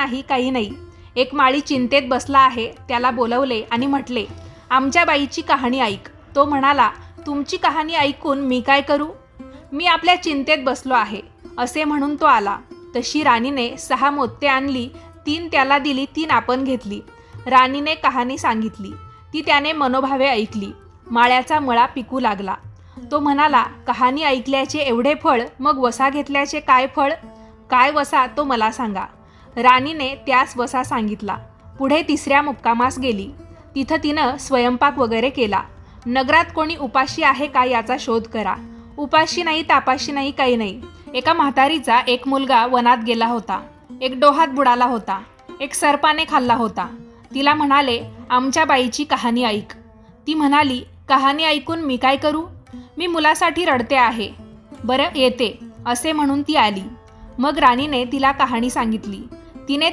नाही, काही नाही. एक माळी चिंतेत बसला आहे, त्याला बोलवले आणि म्हटले, आमच्या बाईची कहाणी ऐक. तो म्हणाला, तुमची कहाणी ऐकून मी काय करू? मी आपल्या चिंतेत बसलो आहे, असे म्हणून तो आला. तशी राणीने 6 मोत्ते आणली, 3 त्याला दिली, 3 आपण घेतली. राणीने कहाणी सांगितली, ती त्याने मनोभावे ऐकली. माळ्याचा मळा पिकू लागला. तो म्हणाला, कहाणी ऐकल्याचे एवढे फळ, मग वसा घेतल्याचे काय फळ? काय वसा तो मला सांगा. राणीने त्यास वसा सांगितला. पुढे 3ऱ्या मुक्कामास गेली. तिथं तिनं स्वयंपाक वगैरे केला. नगरात कोणी उपाशी आहे का याचा शोध करा. उपाशी नाही, तापाशी नाही, काही नाही. एका म्हातारीचा एक मुलगा वनात गेला होता. एक डोहात बुडाला होता. एक सर्पाने खाल्ला होता. तिला म्हणाले, आमच्या बाईची कहाणी ऐक. ती म्हणाली, कहाणी ऐकून मी काय करू? मी मुलासाठी रडते आहे. बरं येते, असे म्हणून ती आली. मग राणीने तिला कहाणी सांगितली. तिने